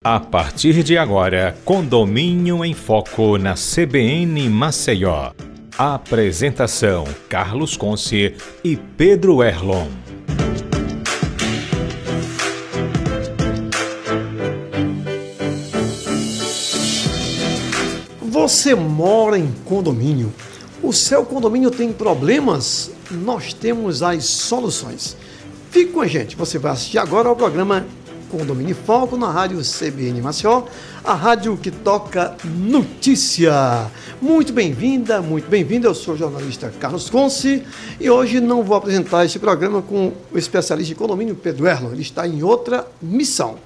A partir de agora, Condomínio em Foco na CBN Maceió. Apresentação: Carlos Conce e Pedro Erlon. Você mora em condomínio? O seu condomínio tem problemas? Nós temos as soluções. Fique com a gente, você vai assistir agora ao programa Condomínio em Foco na rádio CBN Maceió, a rádio que toca notícia. Muito bem-vinda, eu sou o jornalista Carlos Conce e hoje não vou apresentar este programa com o especialista em condomínio Pedro Erlon, ele está em outra missão.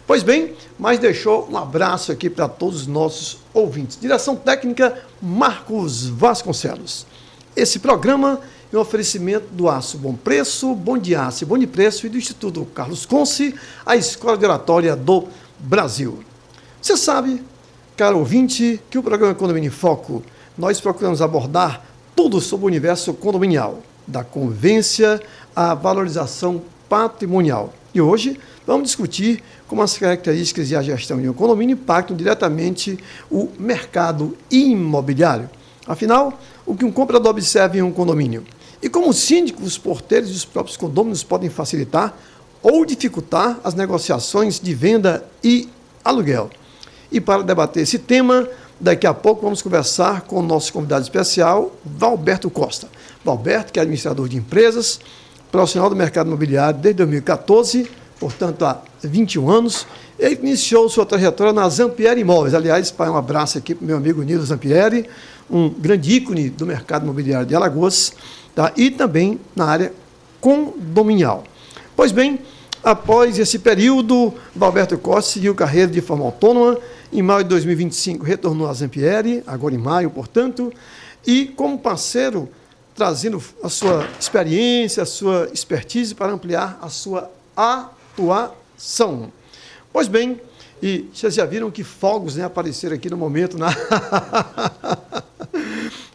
Pois bem, mas deixou um abraço aqui para todos os nossos ouvintes. Direção técnica, Marcos Vasconcelos. Esse programa é um oferecimento do Aço Bom Preço, Bom de Aço e Bom de Preço e do Instituto Carlos Conce, a Escola de Oratória do Brasil. Você sabe, caro ouvinte, que o programa Condomínio em Foco, nós procuramos abordar tudo sobre o universo condominial, da convivência à valorização patrimonial. E hoje vamos discutir como as características e a gestão de um condomínio impactam diretamente o mercado imobiliário. Afinal, o que um comprador observa em um condomínio? E como os síndicos, os porteiros e os próprios condôminos podem facilitar ou dificultar as negociações de venda e aluguel? E para debater esse tema, daqui a pouco vamos conversar com o nosso convidado especial, Valberto Costa. Valberto, que é administrador de empresas, profissional do mercado imobiliário desde 2014, portanto há 21 anos. Ele iniciou sua trajetória na Zampieri Imóveis. Aliás, um abraço aqui para o meu amigo Nilo Zampieri, um grande ícone do mercado imobiliário de Alagoas, tá? E também na área condominial. Pois bem, após esse período, Valberto Costa seguiu carreira de forma autônoma. Em maio de 2025, retornou a Zampieri, agora em maio, portanto, e como parceiro, trazendo a sua experiência, a sua expertise para ampliar a sua atuação. Pois bem, e vocês já viram que fogos, né, apareceram aqui no momento,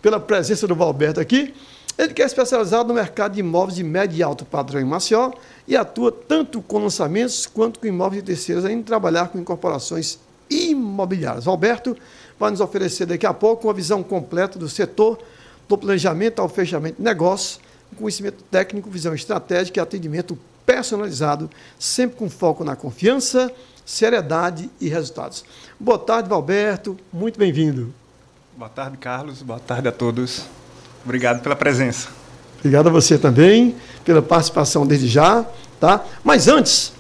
pela presença do Valberto aqui. Ele que é especializado no mercado de imóveis de médio e alto padrão em Maceió e atua tanto com lançamentos quanto com imóveis de terceiros, além de trabalhar com incorporações imobiliárias. Valberto vai nos oferecer daqui a pouco uma visão completa do setor, do planejamento ao fechamento de negócios, conhecimento técnico, visão estratégica e atendimento personalizado, sempre com foco na confiança, seriedade e resultados. Boa tarde, Valberto. Muito bem-vindo. Boa tarde, Carlos. Boa tarde a todos. Obrigado pela presença. Obrigado a você também, pela participação desde já, tá? Mas antes,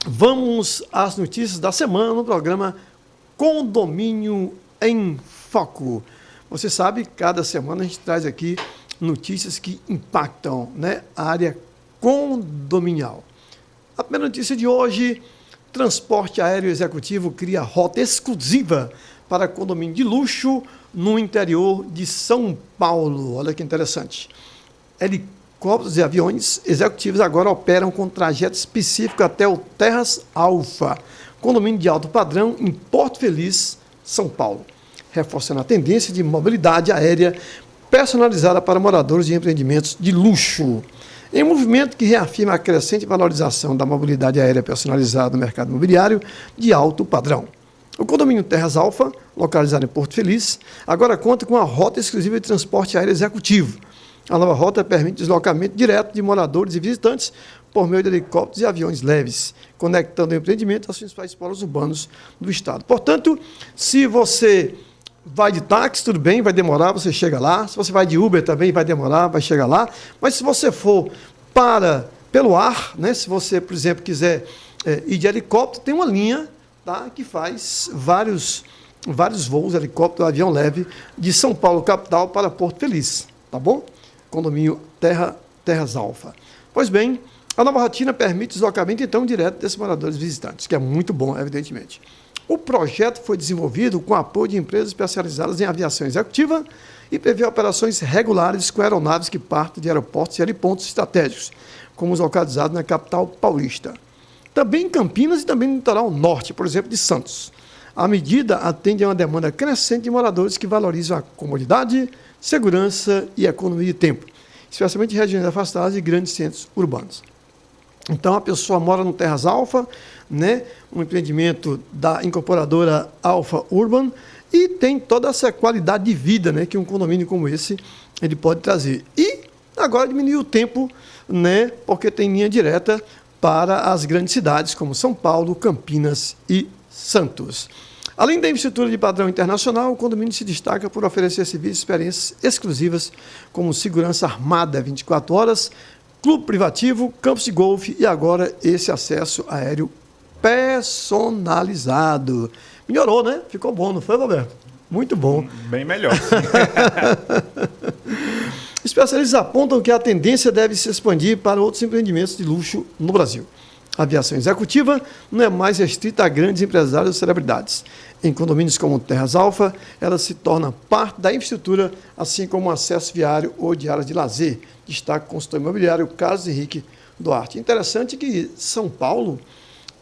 vamos às notícias da semana no programa Condomínio em Foco. Você sabe, cada semana a gente traz aqui notícias que impactam, né, a área condominial. A primeira notícia de hoje: transporte aéreo executivo cria rota exclusiva para condomínio de luxo no interior de São Paulo. Olha que interessante. Helicópteros e aviões executivos agora operam com trajeto específico até o Terras Alfa, condomínio de alto padrão em Porto Feliz, São Paulo, reforçando a tendência de mobilidade aérea personalizada para moradores de empreendimentos de luxo. Em um movimento que reafirma a crescente valorização da mobilidade aérea personalizada no mercado imobiliário de alto padrão. O condomínio Terras Alfa, localizado em Porto Feliz, agora conta com uma rota exclusiva de transporte aéreo executivo. A nova rota permite deslocamento direto de moradores e visitantes por meio de helicópteros e aviões leves, conectando o empreendimento aos principais polos urbanos do estado. Portanto, se você vai de táxi, tudo bem, vai demorar, você chega lá. Se você vai de Uber também, vai demorar, vai chegar lá. Mas se você for pelo ar, né, se você, por exemplo, quiser ir de helicóptero, tem uma linha, tá, que faz vários voos, helicóptero, avião leve, de São Paulo, capital, para Porto Feliz, tá bom? Condomínio Terras Alfa. Pois bem, a nova rotina permite deslocamento, então, direto desses moradores visitantes, que é muito bom, evidentemente. O projeto foi desenvolvido com apoio de empresas especializadas em aviação executiva e prevê operações regulares com aeronaves que partem de aeroportos e helipontos estratégicos, como os localizados na capital paulista. Também em Campinas e também no litoral norte, por exemplo, de Santos. A medida atende a uma demanda crescente de moradores que valorizam a comodidade, segurança e economia de tempo, especialmente em regiões afastadas e grandes centros urbanos. Então, a pessoa mora no Terras Alfa, né? Um empreendimento da incorporadora Alfa Urban, e tem toda essa qualidade de vida, né? Que um condomínio como esse ele pode trazer. E agora diminuiu o tempo, né? Porque tem linha direta para as grandes cidades, como São Paulo, Campinas e Santos. Além da infraestrutura de padrão internacional, o condomínio se destaca por oferecer serviços e experiências exclusivas, como segurança armada 24 horas, clube privativo, campos de golfe e agora esse acesso aéreo personalizado. Melhorou, né? Ficou bom, não foi, Roberto? Muito bom. Bem melhor. Especialistas apontam que a tendência deve se expandir para outros empreendimentos de luxo no Brasil. A aviação executiva não é mais restrita a grandes empresários e celebridades. Em condomínios como Terras Alfa, ela se torna parte da infraestrutura, assim como acesso viário ou de áreas de lazer. Destaca o consultor imobiliário Carlos Henrique Duarte. Interessante que São Paulo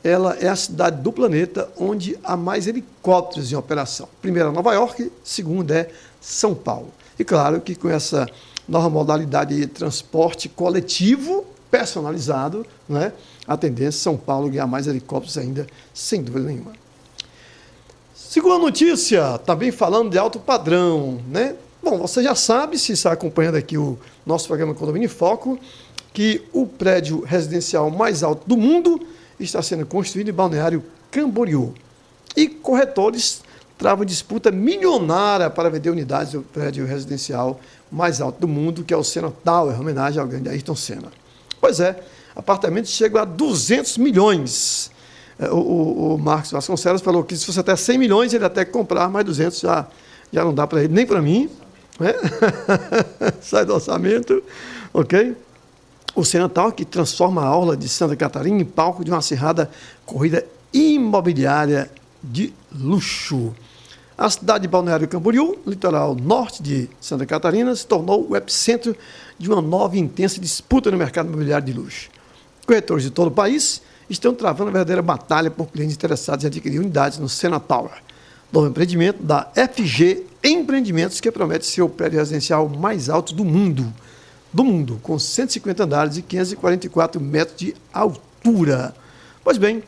ela é a cidade do planeta onde há mais helicópteros em operação. Primeiro é Nova York, segundo é São Paulo. E claro que com essa nova modalidade de transporte coletivo, personalizado, né, a tendência é São Paulo ganhar mais helicópteros ainda, sem dúvida nenhuma. Segunda notícia, também falando de alto padrão, né? Bom, você já sabe, se está acompanhando aqui o nosso programa Condomínio em Foco, que o prédio residencial mais alto do mundo está sendo construído em Balneário Camboriú. E corretores travam disputa milionária para vender unidades do prédio residencial mais alto do mundo, que é o Senna Tower, homenagem ao grande Ayrton Senna. Pois é, apartamentos chegam a 200 milhões. O Marcos Vasconcelos falou que se fosse até 100 milhões, ele até comprar, mais 200 já não dá para ele, nem para mim. Né? Sai do orçamento, ok? O Senna Tower, que transforma a orla de Santa Catarina em palco de uma acirrada corrida imobiliária de luxo. A cidade de Balneário Camboriú, litoral norte de Santa Catarina, se tornou o epicentro de uma nova e intensa disputa no mercado imobiliário de luxo. Corretores de todo o país estão travando a verdadeira batalha por clientes interessados em adquirir unidades no Senna Tower, novo empreendimento da FG Empreendimentos, que promete ser o prédio residencial mais alto do mundo, com 150 andares e 544 metros de altura. Pois bem,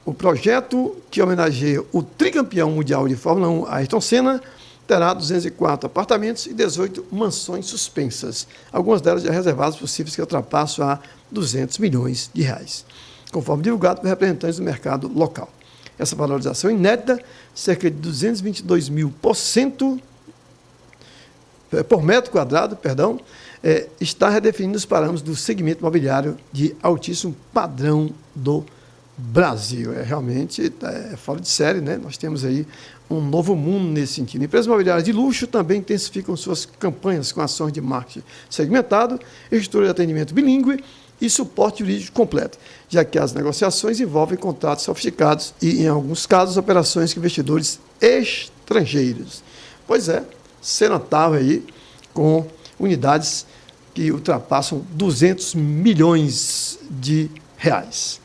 o projeto, que homenageia o tricampeão mundial de Fórmula 1, Ayrton Senna, terá 204 apartamentos e 18 mansões suspensas, algumas delas já reservadas possíveis que ultrapassam a 200 milhões de reais, conforme divulgado por representantes do mercado local. Essa valorização inédita, cerca de 222 mil por metro quadrado, está redefinindo os parâmetros do segmento imobiliário de altíssimo padrão do Brasil. Realmente fora de série, né? Nós temos aí um novo mundo nesse sentido. Empresas imobiliárias de luxo também intensificam suas campanhas com ações de marketing segmentado, estrutura de atendimento bilíngue e suporte jurídico completo, já que as negociações envolvem contratos sofisticados e, em alguns casos, operações com investidores estrangeiros. Pois é, Senna Tower aí com unidades que ultrapassam 200 milhões de reais.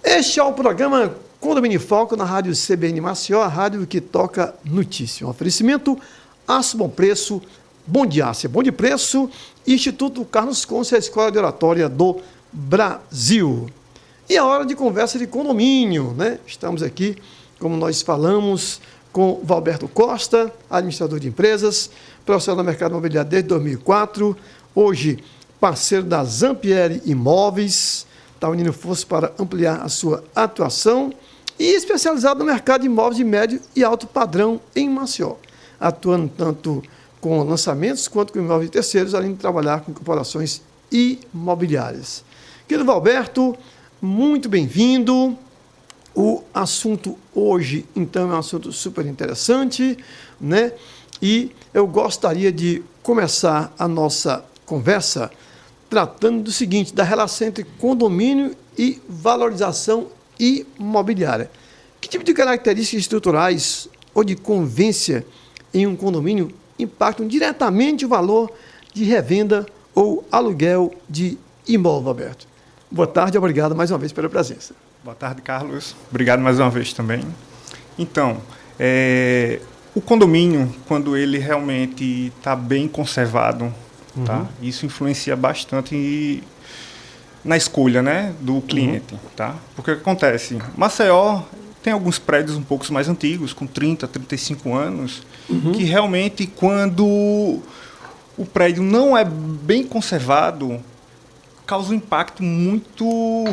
Este é o programa Condomínio em Foco na Rádio CBN Maceió, a rádio que toca notícia. Um oferecimento, Aço Bom Preço, Bom de Aço é Bom de Preço, Instituto Carlos Conce, a Escola de Oratória do Brasil. E a hora de conversa de condomínio, né? Estamos aqui, como nós falamos, com Valberto Costa, administrador de empresas, profissional do mercado imobiliário desde 2004, hoje parceiro da Zampieri Imóveis, está unindo forças para ampliar a sua atuação e especializado no mercado de imóveis de médio e alto padrão em Maceió, atuando tanto com lançamentos quanto com imóveis de terceiros, além de trabalhar com corporações imobiliárias. Querido Valberto, muito bem-vindo. O assunto hoje, então, é um assunto super interessante, né? E eu gostaria de começar a nossa conversa tratando do seguinte, da relação entre condomínio e valorização imobiliária. Que tipo de características estruturais ou de convivência em um condomínio impactam diretamente o valor de revenda ou aluguel de imóvel, Alberto? Boa tarde, obrigado mais uma vez pela presença. Boa tarde, Carlos. Obrigado mais uma vez também. Então, o condomínio, quando ele realmente está bem conservado, tá? Isso influencia bastante na escolha, né, do cliente, tá? Porque o que acontece? Maceió tem alguns prédios um pouco mais antigos, com 30, 35 anos, que realmente, quando o prédio não é bem conservado, causa um impacto muito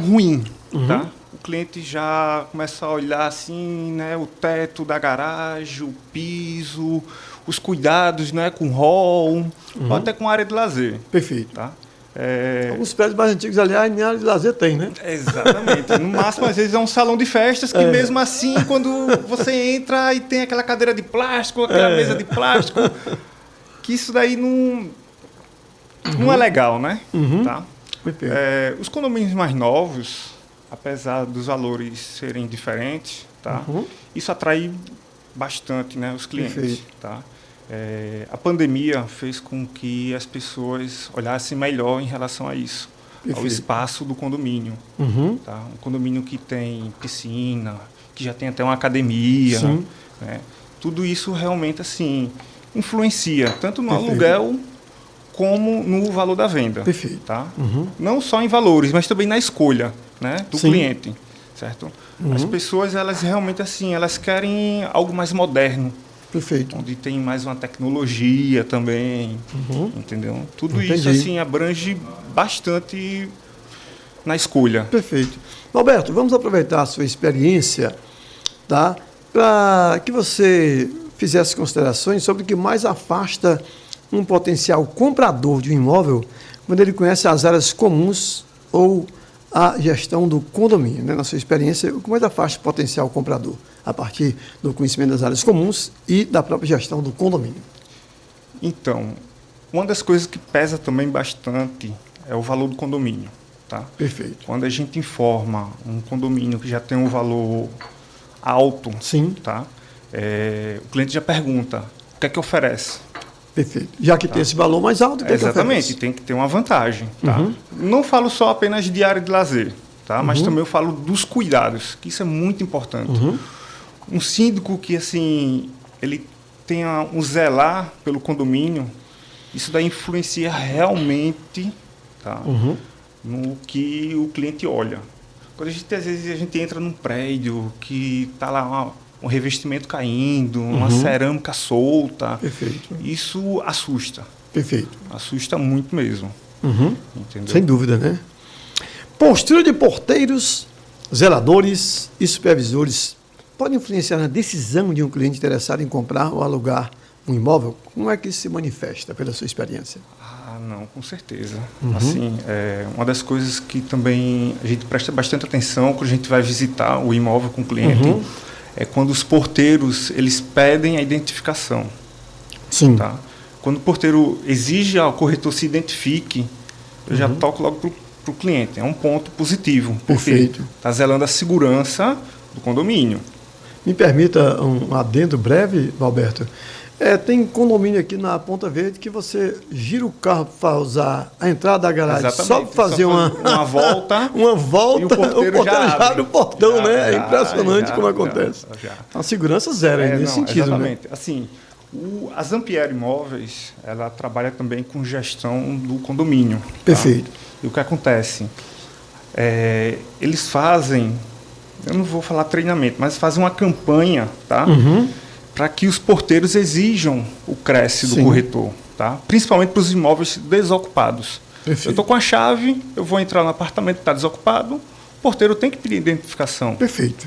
ruim, tá? O cliente já começa a olhar assim, né, o teto da garagem, o piso, os cuidados, né, com hall, ou até com área de lazer. Perfeito. Tá? Alguns prédios mais antigos, aliás, nem área de lazer tem, né? Exatamente. No máximo, às vezes, é um salão de festas que mesmo assim, quando você entra e tem aquela cadeira de plástico, aquela mesa de plástico, que isso daí não é legal, né? Tá? Perfeito. Os condomínios mais novos, apesar dos valores serem diferentes, tá? Isso atrai bastante, né, os clientes. Perfeito. Tá? A pandemia fez com que as pessoas olhassem melhor em relação a isso, ao espaço do condomínio. Tá? Um condomínio que tem piscina, que já tem até uma academia, né? Tudo isso realmente assim influencia tanto no aluguel como no valor da venda. Perfeito. Tá? Não só em valores, mas também na escolha, né, do cliente, certo? As pessoas, elas realmente assim, elas querem algo mais moderno. Perfeito. Onde tem mais uma tecnologia também, entendeu? Tudo isso assim abrange bastante na escolha. Perfeito. Alberto, vamos aproveitar a sua experiência, tá, para que você fizesse considerações sobre o que mais afasta um potencial comprador de um imóvel quando ele conhece as áreas comuns ou a gestão do condomínio, né? Na sua experiência, o que mais afasta o potencial comprador a partir do conhecimento das áreas comuns e da própria gestão do condomínio? Então, uma das coisas que pesa também bastante é o valor do condomínio. Tá? Perfeito. Quando a gente informa um condomínio que já tem um valor alto, tá? O cliente já pergunta, o que é que oferece? Perfeito. Já que tem esse valor mais alto, o que exatamente, é que oferece? Tem que ter uma vantagem. Tá? Não falo só apenas de área de lazer, tá? Mas também eu falo dos cuidados, que isso é muito importante. Um síndico que assim, ele tenha um zelar pelo condomínio, isso daí influencia realmente, tá? No que o cliente olha. Quando às vezes a gente entra num prédio que está lá um revestimento caindo, uma cerâmica solta, isso assusta. Perfeito. Assusta muito mesmo. Entendeu? Sem dúvida, né? Postura de porteiros, zeladores e supervisores pode influenciar na decisão de um cliente interessado em comprar ou alugar um imóvel? Como é que isso se manifesta pela sua experiência? Não, com certeza. Assim, uma das coisas que também a gente presta bastante atenção quando a gente vai visitar o imóvel com o cliente é quando os porteiros eles pedem a identificação. Sim. Tá? Quando o porteiro exige ao corretor se identifique, eu já toco logo para o cliente. É um ponto positivo. Perfeito. Está zelando a segurança do condomínio. Me permita um adendo breve, Alberto. Tem condomínio aqui na Ponta Verde que você gira o carro para usar a entrada da garagem. Exatamente. Só para fazer uma volta. Uma volta, e o porteiro já abre o portão, né? É impressionante como acontece. A segurança zero nesse sentido. Exatamente. Né? Assim, a Zampieri Imóveis, ela trabalha também com gestão do condomínio. Perfeito. Tá? E o que acontece? Eles fazem, eu não vou falar treinamento, mas fazem uma campanha, tá? Para que os porteiros exijam o CRESSE do corretor, tá? Principalmente para os imóveis desocupados. Perfeito. Eu estou com a chave, eu vou entrar no apartamento que está desocupado, o porteiro tem que pedir identificação. Perfeito.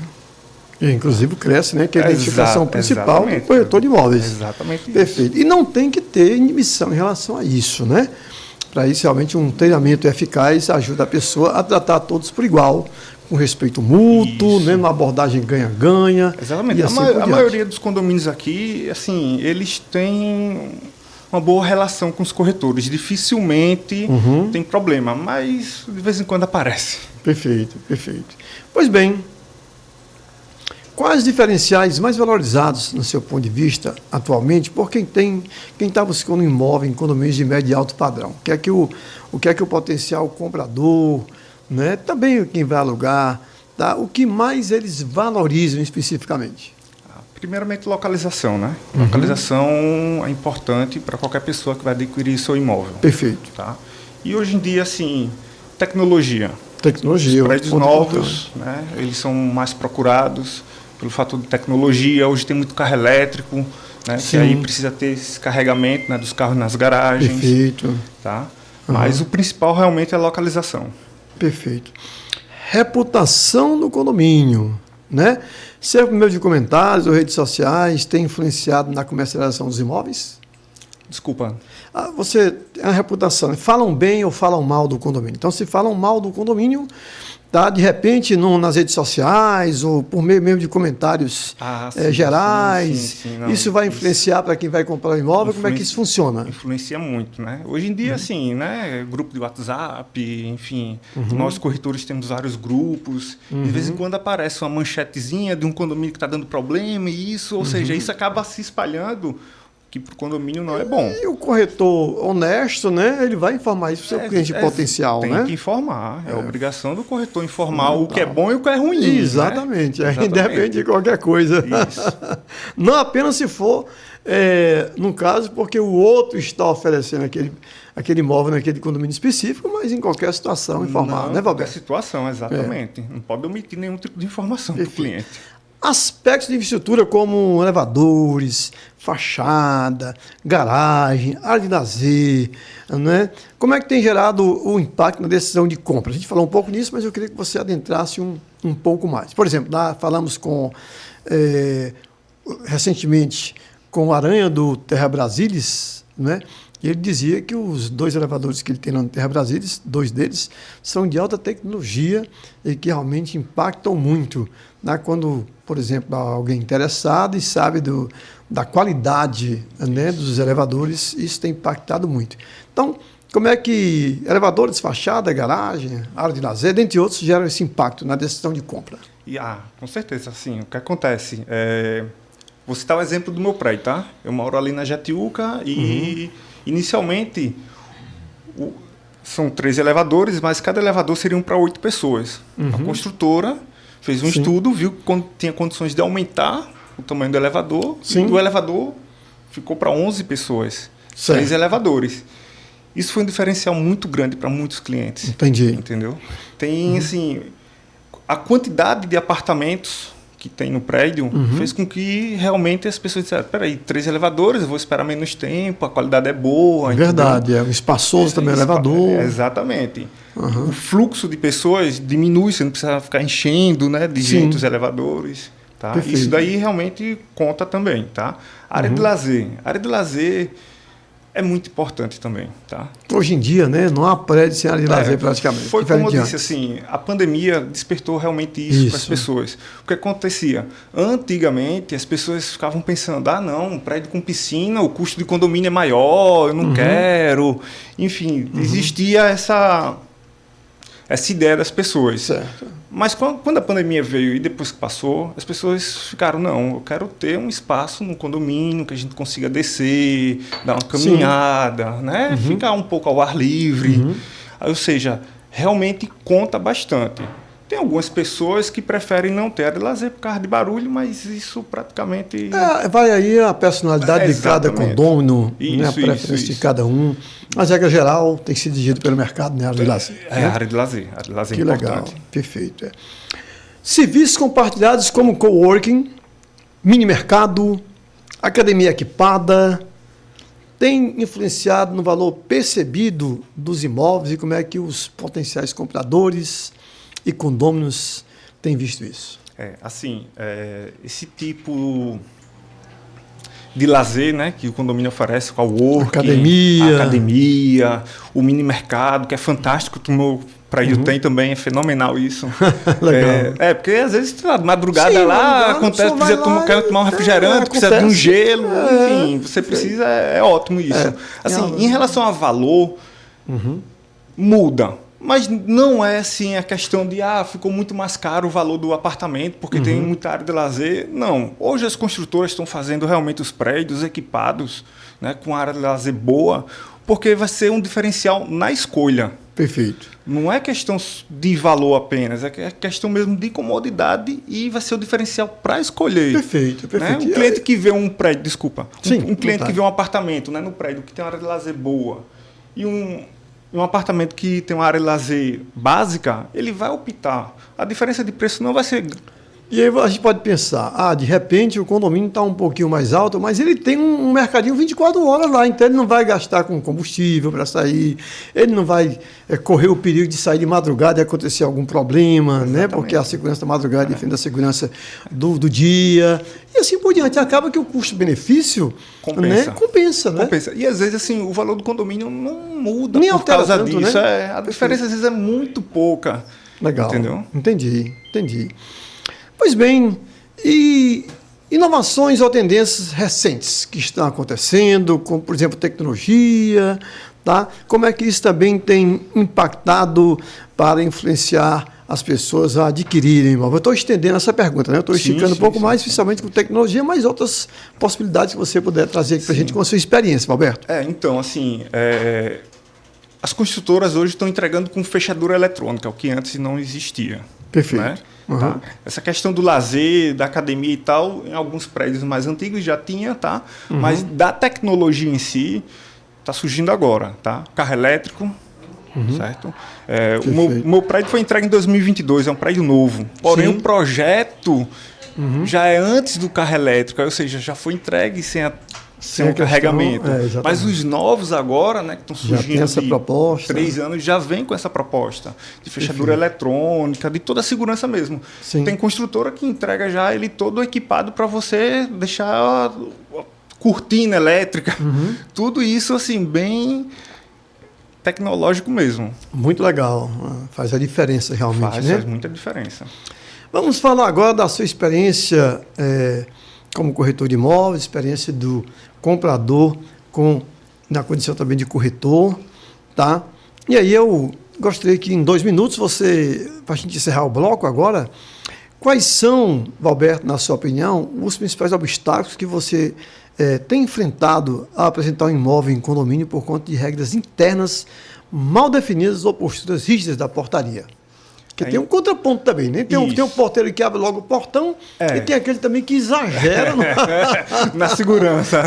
E, inclusive o CRESSE, né, que é a identificação principal do corretor de imóveis. Exatamente isso. Perfeito. E não tem que ter inibição em relação a isso, né? Para isso, realmente, um treinamento eficaz ajuda a pessoa a tratar todos por igual, com respeito mútuo, né, numa abordagem ganha-ganha. Exatamente. Assim a maioria dos condomínios aqui, assim, eles têm uma boa relação com os corretores. Dificilmente tem problema, mas de vez em quando aparece. Perfeito, perfeito. Pois bem, quais diferenciais mais valorizados, no seu ponto de vista, atualmente, por quem está buscando um imóvel em condomínios de médio e alto padrão? O que é que o potencial comprador, né, também quem vai alugar, tá? O que mais eles valorizam especificamente? Primeiramente, localização, né? Localização é importante para qualquer pessoa que vai adquirir seu imóvel. Perfeito. Tá? E hoje em dia, assim, tecnologia. Tecnologia. Os prédios novos, né, eles são mais procurados pelo fator de tecnologia. Hoje tem muito carro elétrico, né, que aí precisa ter esse carregamento, né, dos carros nas garagens. Perfeito. Tá? Mas o principal realmente é a localização. Perfeito. Reputação do condomínio, né? Ser por meio de comentários ou redes sociais tem influenciado na comercialização dos imóveis? Desculpa. Você tem a reputação, falam bem ou falam mal do condomínio. Então, se falam mal do condomínio, tá, de repente, nas redes sociais ou por meio mesmo de comentários gerais, sim, isso vai influenciar para quem vai comprar o imóvel? Como é que isso funciona? Influencia muito, né? Hoje em dia, assim, né, grupo de WhatsApp, enfim, nós corretores temos vários grupos, de vez em quando aparece uma manchetezinha de um condomínio que está dando problema e isso, ou seja, isso acaba se espalhando, que para o condomínio não é bom. E o corretor honesto, né, ele vai informar isso para o seu cliente potencial, né? Tem que informar. É obrigação do corretor informar o que é bom e o que é ruim. Exatamente. Né? Independente de qualquer coisa. Isso. Não apenas se for, no caso, porque o outro está oferecendo aquele imóvel naquele condomínio específico, mas em qualquer situação informar, né, Valber? Em qualquer situação, exatamente. Não pode omitir nenhum tipo de informação para o cliente. Aspectos de infraestrutura como elevadores, fachada, garagem, área de lazer, né? Como é que tem gerado o impacto na decisão de compra? A gente falou um pouco nisso, mas eu queria que você adentrasse um pouco mais. Por exemplo, falamos recentemente com o Aranha do Terra Brasilis, né? E ele dizia que os 2 elevadores que ele tem lá no Terra Brasilis, 2 deles, são de alta tecnologia e que realmente impactam muito, né? Quando, por exemplo, há alguém interessado e sabe da qualidade, né, dos elevadores, isso tem impactado muito. Então, como é que elevadores, fachada, garagem, área de lazer, dentre outros, geram esse impacto na decisão de compra? Com certeza, assim, o que acontece? Vou citar o exemplo do meu prédio, tá? Eu moro ali na Jatiuca e... Inicialmente, são 3 elevadores, mas cada elevador seriam para 8 pessoas. A construtora fez um estudo, viu que tinha condições de aumentar o tamanho do elevador, e do elevador ficou para 11 pessoas, 3 elevadores. Isso foi um diferencial muito grande para muitos clientes. Entendi. Entendeu? Tem, assim, a quantidade de apartamentos que tem no prédio fez com que realmente as pessoas disseram, peraí, 3 elevadores, eu vou esperar menos tempo, a qualidade é boa. Verdade, é espaçoso também o elevador. Exatamente. O fluxo de pessoas diminui, você não precisa ficar enchendo, né, de gente os elevadores. Tá? Isso daí realmente conta também. Tá? Área de lazer. A área de lazer é muito importante também. Tá? Hoje em dia, né, não há prédio sem área de lazer praticamente. Foi como eu disse, assim, a pandemia despertou realmente isso para as pessoas. O que acontecia? Antigamente, as pessoas ficavam pensando, não, um prédio com piscina, o custo de condomínio é maior, eu não quero. Enfim, existia essa ideia das pessoas. Certo. Mas quando a pandemia veio e depois que passou, as pessoas ficaram, não, eu quero ter um espaço no condomínio que a gente consiga descer, dar uma caminhada, né? Ficar um pouco ao ar livre. Ou seja, realmente conta bastante. Tem algumas pessoas que preferem não ter área de lazer por causa de barulho, mas isso praticamente... vai aí a personalidade de cada condômino, né, a preferência de cada um. Mas, regra geral, tem que ser dirigido pelo mercado, né, a área de lazer. A área de lazer. A área de lazer que é importante. Legal, perfeito. Serviços compartilhados como coworking, mini mercado, academia equipada, tem influenciado no valor percebido dos imóveis e como é que os potenciais compradores e condôminos têm visto isso? Esse tipo de lazer, né, que o condomínio oferece, com a working, academia, o mini mercado, que é fantástico, o meu prédio tem também, é fenomenal isso. Legal. Porque às vezes de madrugada acontece, quer tomar um refrigerante, precisa de um gelo, enfim, você precisa, é ótimo isso. Em relação a valor, muda. Mas não é assim a questão de ficou muito mais caro o valor do apartamento porque tem muita área de lazer. Não. Hoje as construtoras estão fazendo realmente os prédios equipados, né, com área de lazer boa, porque vai ser um diferencial na escolha. Perfeito. Não é questão de valor apenas, é questão mesmo de comodidade e vai ser o diferencial para escolher. Perfeito. Né? Um cliente que vê um prédio, um cliente que vê um apartamento, né, no prédio que tem uma área de lazer boa e um apartamento que tem uma área de lazer básica, ele vai optar. A diferença de preço não vai ser... E aí a gente pode pensar, de repente o condomínio está um pouquinho mais alto, mas ele tem um mercadinho 24 horas lá, então ele não vai gastar com combustível para sair, ele não vai correr o perigo de sair de madrugada e acontecer algum problema, né? Porque a segurança da madrugada defende a segurança do dia, e assim por diante. Acaba que o custo-benefício compensa, né? Compensa. E às vezes assim, o valor do condomínio não muda nem por causa tanto, disso. Né? A diferença às vezes é muito pouca. Legal. Entendeu? Entendi. Pois bem, e inovações ou tendências recentes que estão acontecendo, como, por exemplo, tecnologia, tá? Como é que isso também tem impactado para influenciar as pessoas a adquirirem imóvel? Eu estou estendendo essa pergunta, né? Eu estou esticando um pouco mais, especialmente com tecnologia, mas outras possibilidades que você puder trazer aqui para a gente com a sua experiência, Alberto. Então, assim, as construtoras hoje estão entregando com fechadura eletrônica, o que antes não existia. Perfeito. Né? Tá? Essa questão do lazer, da academia e tal, em alguns prédios mais antigos já tinha, tá? Mas da tecnologia em si, está surgindo agora, tá? Carro elétrico, certo? O meu prédio foi entregue em 2022, é um prédio novo. Porém, o projeto já é antes do carro elétrico, ou seja, já foi entregue sem o carregamento. Mas os novos agora, né, que estão surgindo essa proposta, 3 anos, já vem com essa proposta de fechadura eletrônica, de toda a segurança mesmo. Sim. Tem construtora que entrega já ele todo equipado para você deixar a cortina elétrica. Tudo isso assim, bem tecnológico mesmo. Muito legal. Faz a diferença realmente, né? Faz muita diferença. Vamos falar agora da sua experiência como corretor de imóveis, experiência do comprador na condição também de corretor, tá? E aí eu gostaria que em 2 minutos para a gente encerrar o bloco agora, quais são, Valberto, na sua opinião, os principais obstáculos que você tem enfrentado a apresentar um imóvel em condomínio por conta de regras internas mal definidas ou posturas rígidas da portaria? Porque tem um contraponto também, né? Tem um porteiro que abre logo o portão e tem aquele também que exagera na segurança.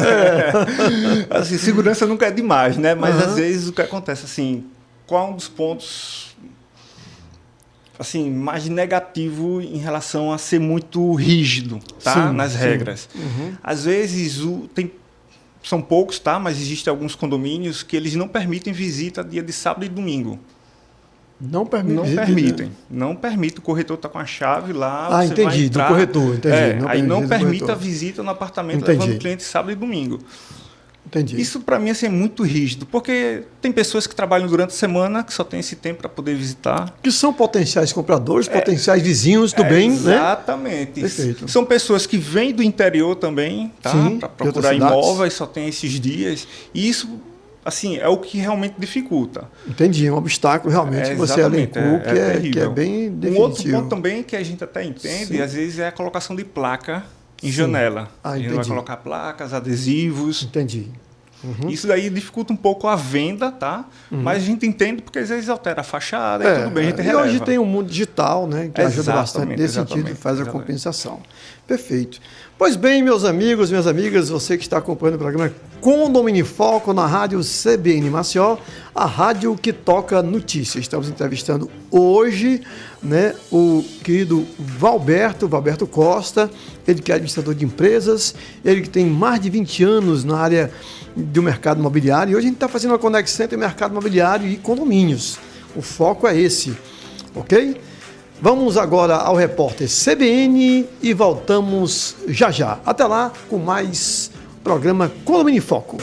Assim, segurança nunca é demais, né? Mas às vezes o que acontece, assim, qual é um dos pontos assim, mais negativo em relação a ser muito rígido, tá? Nas regras. Às vezes são poucos, tá? Mas existem alguns condomínios que eles não permitem visita dia de sábado e domingo. Não permitem o corretor está com a chave lá. Entendi, vai entrar, do corretor, entendi. Aí não permite a visita no apartamento, levando o cliente sábado e domingo. Entendi. Isso para mim assim, é muito rígido, porque tem pessoas que trabalham durante a semana, que só tem esse tempo para poder visitar. Que são potenciais compradores, potenciais vizinhos do bem, exatamente. né? Exatamente. Perfeito. São pessoas que vêm do interior também, tá? Para procurar imóveis, só tem esses dias. E isso, assim, é o que realmente dificulta. Entendi, é um obstáculo realmente que você elencou, que é bem definitivo. Um outro ponto também que a gente até entende, às vezes, é a colocação de placa em janela. A gente vai colocar placas, adesivos. Entendi. Isso daí dificulta um pouco a venda, tá? Mas a gente entende porque às vezes altera a fachada e tudo bem, a gente releva. E hoje tem o mundo digital, né, que ajuda bastante nesse sentido e faz a compensação. Perfeito. Pois bem, meus amigos, minhas amigas, você que está acompanhando o programa Condomínio em Foco na rádio CBN Maceió, a rádio que toca notícias. Estamos entrevistando hoje, né, o querido Valberto Costa, ele que é administrador de empresas, ele que tem mais de 20 anos na área do mercado imobiliário, e hoje a gente está fazendo uma conexão entre mercado imobiliário e condomínios. O foco é esse, ok? Vamos agora ao repórter CBN e voltamos já. Até lá com mais programa Condomínio em Foco.